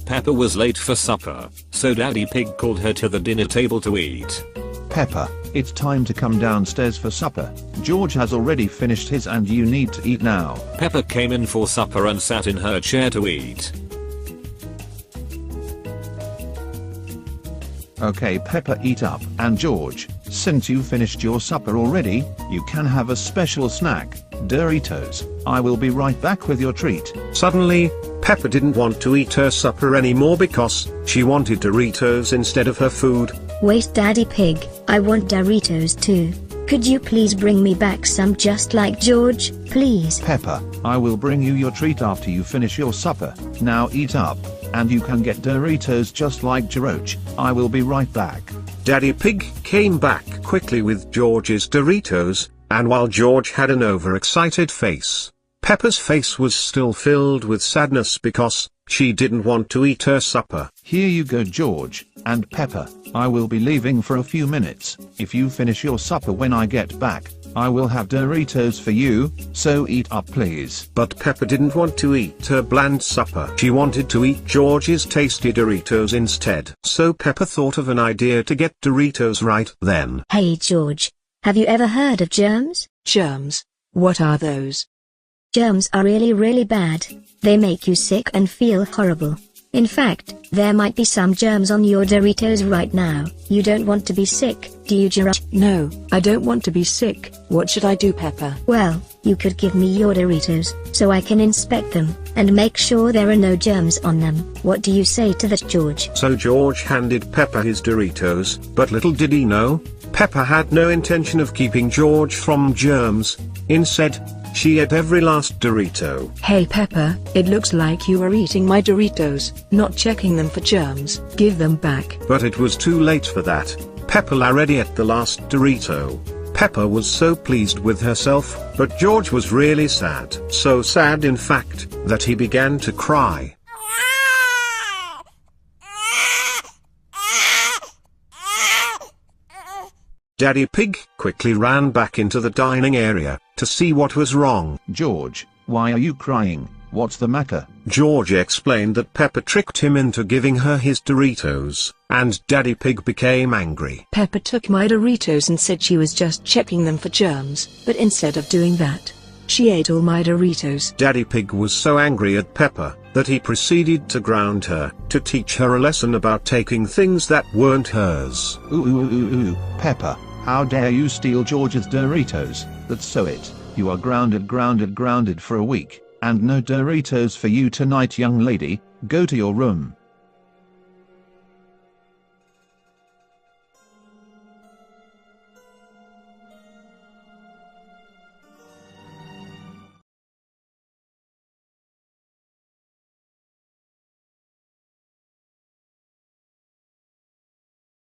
Peppa was late for supper, so Daddy Pig called her to the dinner table to eat. Peppa, it's time to come downstairs for supper. George has already finished his and you need to eat now. Peppa came in for supper and sat in her chair to eat. Okay Peppa, eat up. And George, since you finished your supper already, you can have a special snack, Doritos. I will be right back with your treat. Suddenly, Peppa didn't want to eat her supper anymore because she wanted Doritos instead of her food. Wait, Daddy Pig, I want Doritos too. Could you please bring me back some just like George, please? Peppa, I will bring you your treat after you finish your supper. Now eat up, and you can get Doritos just like George. I will be right back. Daddy Pig came back quickly with George's Doritos, and while George had an overexcited face, Peppa's face was still filled with sadness because she didn't want to eat her supper. Here you go George, and Peppa, I will be leaving for a few minutes. If you finish your supper when I get back, I will have Doritos for you, so eat up please. But Peppa didn't want to eat her bland supper. She wanted to eat George's tasty Doritos instead. So Peppa thought of an idea to get Doritos right then. Hey George, have you ever heard of germs? Germs? What are those? Germs are really bad. They make you sick and feel horrible. In fact, there might be some germs on your Doritos right now. You don't want to be sick, do you, George? No, I don't want to be sick. What should I do, Peppa? Well, you could give me your Doritos, so I can inspect them, and make sure there are no germs on them. What do you say to that, George? So George handed Peppa his Doritos, but little did he know, Peppa had no intention of keeping George from germs. Instead, she ate every last Dorito. Hey Peppa, it looks like you are eating my Doritos, not checking them for germs. Give them back. But it was too late for that. Peppa already ate the last Dorito. Peppa was so pleased with herself, but George was really sad. So sad in fact, that he began to cry. Daddy Pig quickly ran back into the dining area to see what was wrong. George, why are you crying? What's the matter? George explained that Peppa tricked him into giving her his Doritos, and Daddy Pig became angry. Peppa took my Doritos and said she was just checking them for germs, but instead of doing that, she ate all my Doritos. Daddy Pig was so angry at Peppa that he proceeded to ground her, to teach her a lesson about taking things that weren't hers. Ooh, Peppa, how dare you steal George's Doritos? That's so it. You are grounded for a week, and no Doritos for you tonight, young lady. Go to your room.